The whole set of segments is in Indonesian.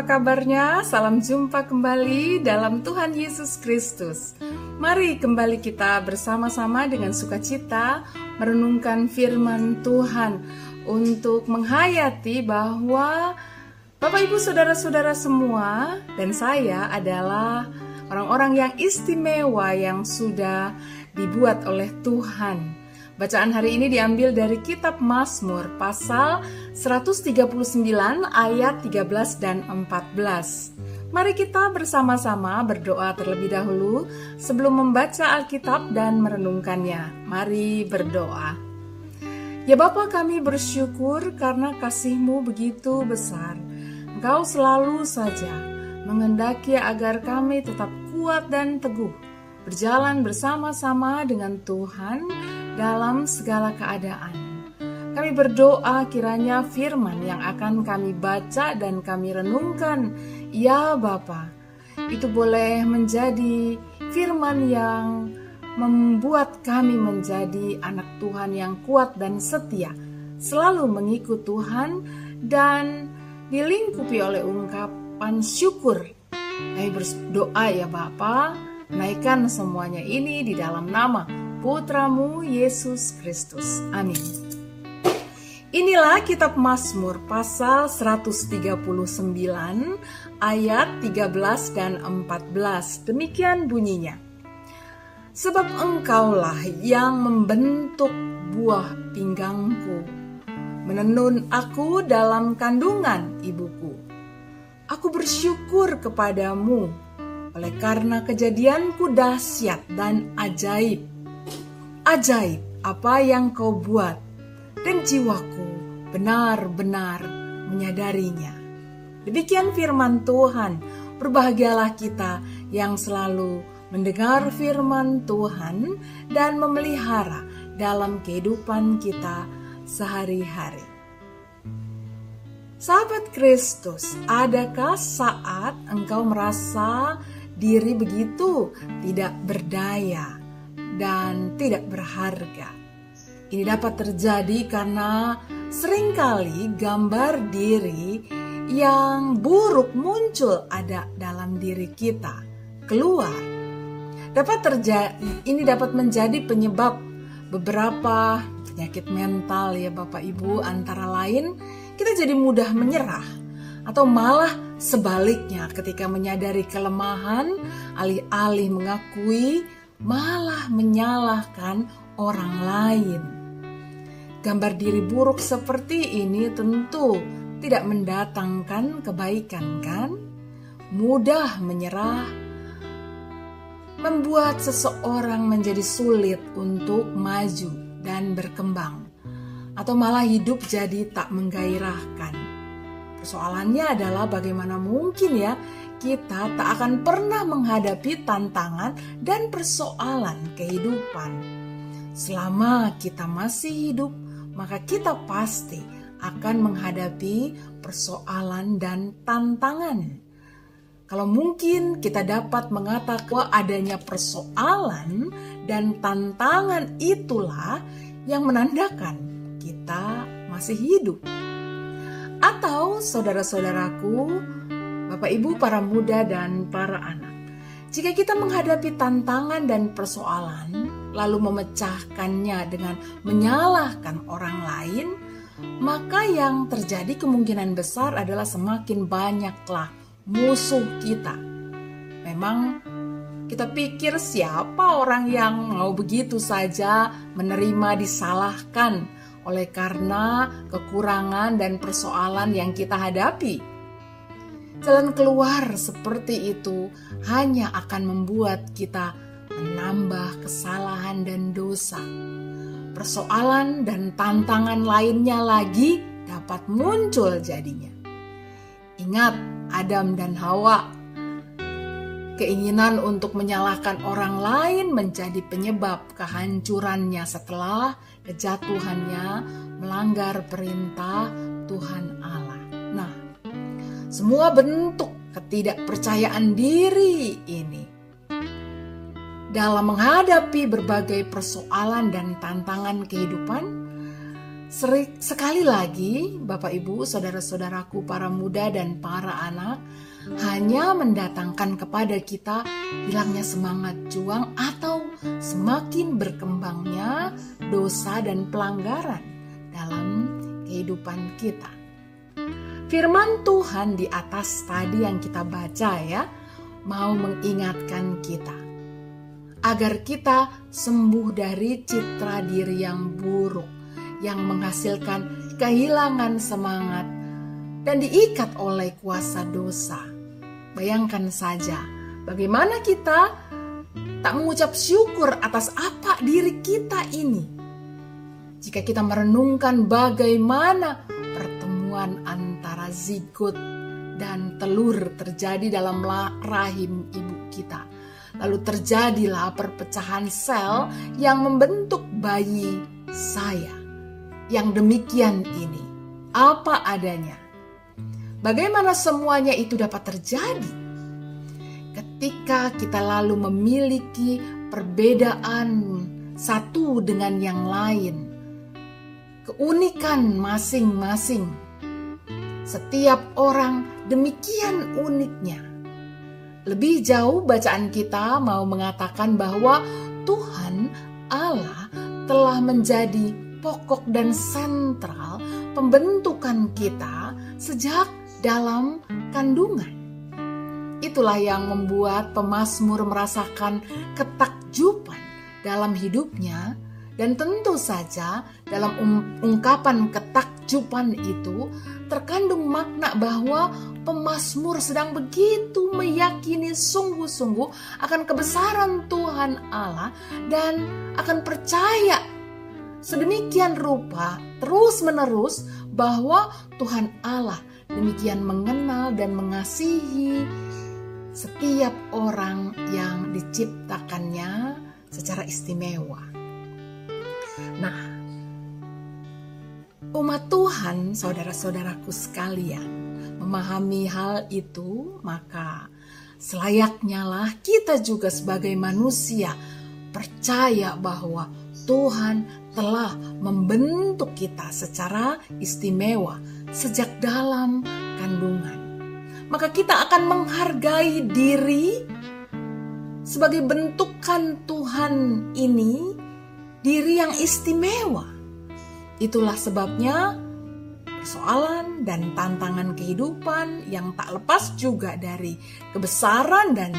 kabarnya? Salam jumpa kembali dalam Tuhan Yesus Kristus. Mari kembali kita bersama-sama dengan sukacita merenungkan firman Tuhan untuk menghayati bahwa Bapak Ibu Saudara-saudara semua dan saya adalah orang-orang yang istimewa yang sudah dibuat oleh Tuhan. Bacaan hari ini diambil dari kitab Mazmur pasal 139 ayat 13 dan 14. Mari kita bersama-sama berdoa terlebih dahulu sebelum membaca Alkitab dan merenungkannya. Mari berdoa. Ya Bapa, kami bersyukur karena kasih-Mu begitu besar. Engkau selalu saja menghendaki agar kami tetap kuat dan teguh, berjalan bersama-sama dengan Tuhan dalam segala keadaan. Kami berdoa kiranya firman yang akan kami baca dan kami renungkan, ya Bapa, itu boleh menjadi firman yang membuat kami menjadi anak Tuhan yang kuat dan setia, selalu mengikut Tuhan dan dilingkupi oleh ungkapan syukur. Kami berdoa ya Bapa, naikkan semuanya ini di dalam nama Putra-Mu Yesus Kristus. Amin. Inilah kitab Mazmur pasal 139 ayat 13 dan 14. Demikian bunyinya. Sebab Engkaulah yang membentuk buah pinggangku, menenun aku dalam kandungan ibuku. Aku bersyukur kepadamu oleh karena kejadianku dahsyat dan ajaib. Ajaib apa yang kau buat, dan jiwaku benar-benar menyadarinya. Demikian firman Tuhan. Berbahagialah kita yang selalu mendengar firman Tuhan dan memelihara dalam kehidupan kita sehari-hari. Sahabat Kristus, adakah saat engkau merasa diri begitu tidak berdaya dan tidak berharga? Ini dapat terjadi karena seringkali gambar diri yang buruk muncul ada dalam diri kita, keluar. Ini dapat menjadi penyebab beberapa penyakit mental ya Bapak Ibu, antara lain kita jadi mudah menyerah, atau malah sebaliknya ketika menyadari kelemahan, alih-alih mengakui, malah menyalahkan orang lain. Gambar diri buruk seperti ini tentu tidak mendatangkan kebaikan, kan? Mudah menyerah, membuat seseorang menjadi sulit untuk maju dan berkembang, atau malah hidup jadi tak menggairahkan. Persoalannya adalah bagaimana mungkin ya kita tak akan pernah menghadapi tantangan dan persoalan kehidupan. Selama kita masih hidup, maka kita pasti akan menghadapi persoalan dan tantangan. Kalau mungkin kita dapat mengatakan bahwa adanya persoalan dan tantangan itulah yang menandakan kita masih hidup. Atau saudara-saudaraku, Bapak Ibu, para muda dan para anak, jika kita menghadapi tantangan dan persoalan lalu memecahkannya dengan menyalahkan orang lain, maka yang terjadi kemungkinan besar adalah semakin banyaklah musuh kita. Memang kita pikir siapa orang yang mau begitu saja menerima disalahkan oleh karena kekurangan dan persoalan yang kita hadapi. Jalan keluar seperti itu hanya akan membuat kita menambah kesalahan dan dosa. Persoalan dan tantangan lainnya lagi dapat muncul jadinya. Ingat Adam dan Hawa. Keinginan untuk menyalahkan orang lain menjadi penyebab kehancurannya setelah kejatuhannya melanggar perintah Tuhan Allah. Nah, semua bentuk ketidakpercayaan diri ini dalam menghadapi berbagai persoalan dan tantangan kehidupan Sekali lagi, Bapak Ibu, saudara-saudaraku, para muda dan para anak, hanya mendatangkan kepada kita hilangnya semangat juang atau semakin berkembangnya dosa dan pelanggaran dalam kehidupan kita. Firman Tuhan di atas tadi yang kita baca ya, mau mengingatkan kita agar kita sembuh dari citra diri yang buruk, yang menghasilkan kehilangan semangat dan diikat oleh kuasa dosa. Bayangkan saja bagaimana kita tak mengucap syukur atas apa diri kita ini. Jika kita merenungkan bagaimana pertemuan antara zigot dan telur terjadi dalam rahim ibu kita. Lalu terjadilah perpecahan sel yang membentuk bayi saya. Yang demikian ini, apa adanya. Bagaimana semuanya itu dapat terjadi? Ketika kita lalu memiliki perbedaan satu dengan yang lain, keunikan masing-masing. Setiap orang demikian uniknya. Lebih jauh bacaan kita mau mengatakan bahwa Tuhan Allah telah menjadi pokok dan sentral pembentukan kita sejak dalam kandungan. Itulah yang membuat pemazmur merasakan ketakjuban dalam hidupnya, dan tentu saja dalam ungkapan ketakjuban itu terkandung makna bahwa pemazmur sedang begitu meyakini sungguh-sungguh akan kebesaran Tuhan Allah dan akan percaya sedemikian rupa terus-menerus bahwa Tuhan Allah demikian mengenal dan mengasihi setiap orang yang diciptakannya secara istimewa. Nah, umat Tuhan, saudara-saudaraku sekalian, memahami hal itu, maka selayaknya lah kita juga sebagai manusia percaya bahwa Tuhan telah membentuk kita secara istimewa sejak dalam kandungan. Maka kita akan menghargai diri sebagai bentukan Tuhan ini, diri yang istimewa. Itulah sebabnya persoalan dan tantangan kehidupan yang tak lepas juga dari kebesaran dan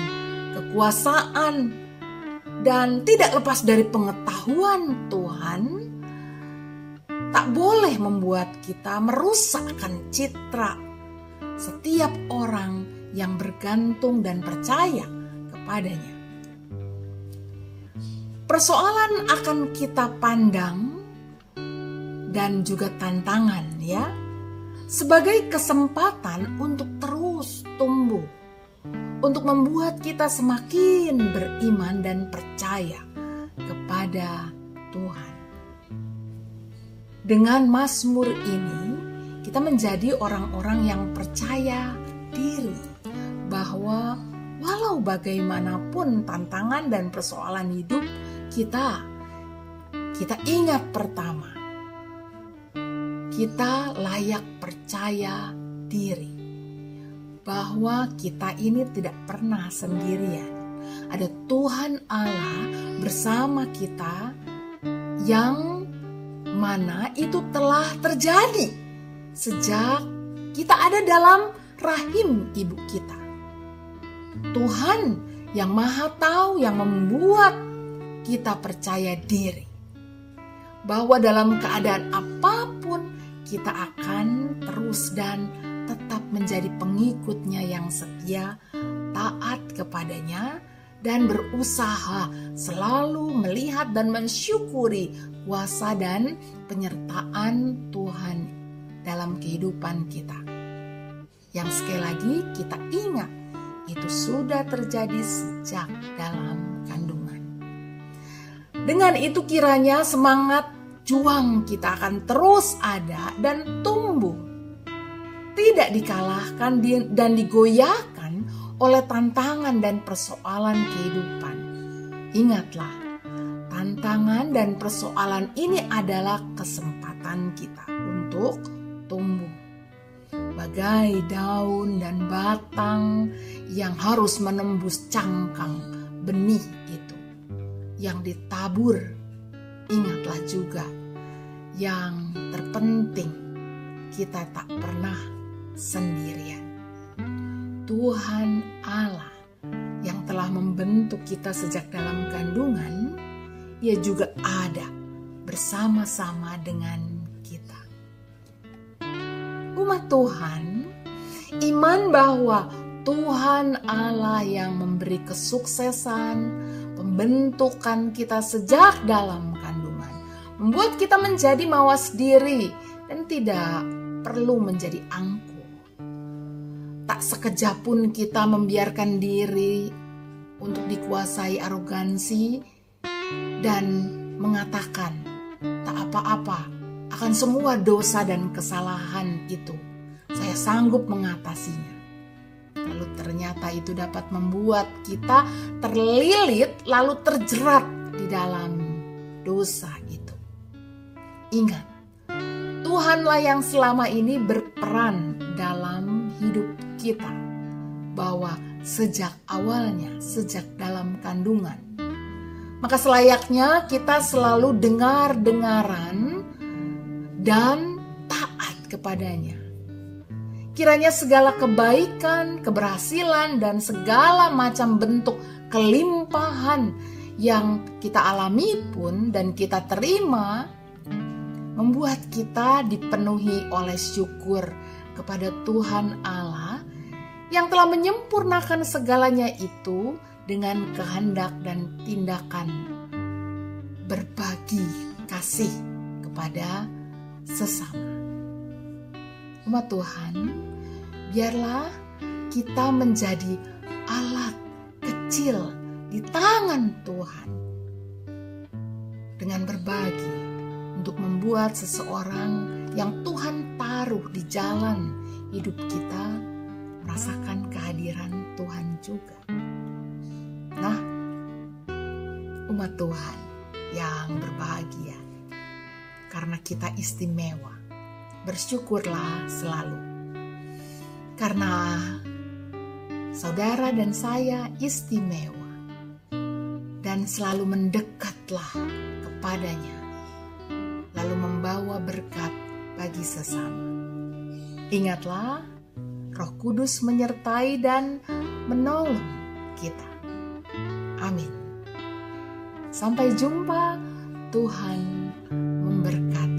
kekuasaan dan tidak lepas dari pengetahuan Tuhan, tak boleh membuat kita merusakkan citra setiap orang yang bergantung dan percaya kepadanya. Persoalan akan kita pandang dan juga tantangan ya, sebagai kesempatan untuk terus tumbuh, untuk membuat kita semakin beriman dan percaya kepada Tuhan. Dengan Mazmur ini, kita menjadi orang-orang yang percaya diri bahwa walau bagaimanapun tantangan dan persoalan hidup kita ingat pertama, kita layak percaya diri bahwa kita ini tidak pernah sendirian. Ada Tuhan Allah bersama kita yang mana itu telah terjadi sejak kita ada dalam rahim ibu kita. Tuhan yang Maha Tahu yang membuat kita percaya diri bahwa dalam keadaan apapun kita akan terus dan tetap menjadi pengikutnya yang setia, taat kepadanya, dan berusaha selalu melihat dan mensyukuri kuasa dan penyertaan Tuhan dalam kehidupan kita. Yang sekali lagi kita ingat, itu sudah terjadi sejak dalam kandungan. Dengan itu kiranya semangat juang kita akan terus ada dan tumbuh, tidak dikalahkan dan digoyahkan oleh tantangan dan persoalan kehidupan. Ingatlah, Tantangan dan persoalan ini adalah kesempatan kita untuk tumbuh. Bagai daun dan batang yang harus menembus cangkang benih itu yang ditabur. Ingatlah juga yang terpenting, kita tak pernah sendirian. Tuhan Allah yang telah membentuk kita sejak dalam kandungan, Ia juga ada bersama-sama dengan kita. Umat Tuhan, iman bahwa Tuhan Allah yang memberi kesuksesan, pembentukan kita sejak dalam kandungan, membuat kita menjadi mawas diri dan tidak perlu menjadi angkuh. Tak sekejap pun kita membiarkan diri untuk dikuasai arogansi dan mengatakan tak apa-apa akan semua dosa dan kesalahan itu. Saya sanggup mengatasinya. Lalu ternyata itu dapat membuat kita terlilit lalu terjerat di dalam dosa itu. Ingat, Tuhanlah yang selama ini berperan dalam hidup kita, bahwa sejak awalnya, sejak dalam kandungan, maka selayaknya kita selalu dengar-dengaran dan taat kepadanya. Kiranya segala kebaikan, keberhasilan, dan segala macam bentuk kelimpahan yang kita alami pun dan kita terima membuat kita dipenuhi oleh syukur kepada Tuhan Allah yang telah menyempurnakan segalanya itu dengan kehendak dan tindakan berbagi kasih kepada sesama. Umat Tuhan, biarlah kita menjadi alat kecil di tangan Tuhan dengan berbagi untuk membuat seseorang yang Tuhan taruh di jalan hidup kita merasakan kehadiran Tuhan juga. Nah, umat Tuhan yang berbahagia, karena kita istimewa, bersyukurlah selalu. Karena saudara dan saya istimewa, dan selalu mendekatlah kepadanya, lalu membawa berkat bagi sesama. Ingatlah, Roh Kudus menyertai dan menolong kita. Amin. Sampai jumpa, Tuhan memberkati.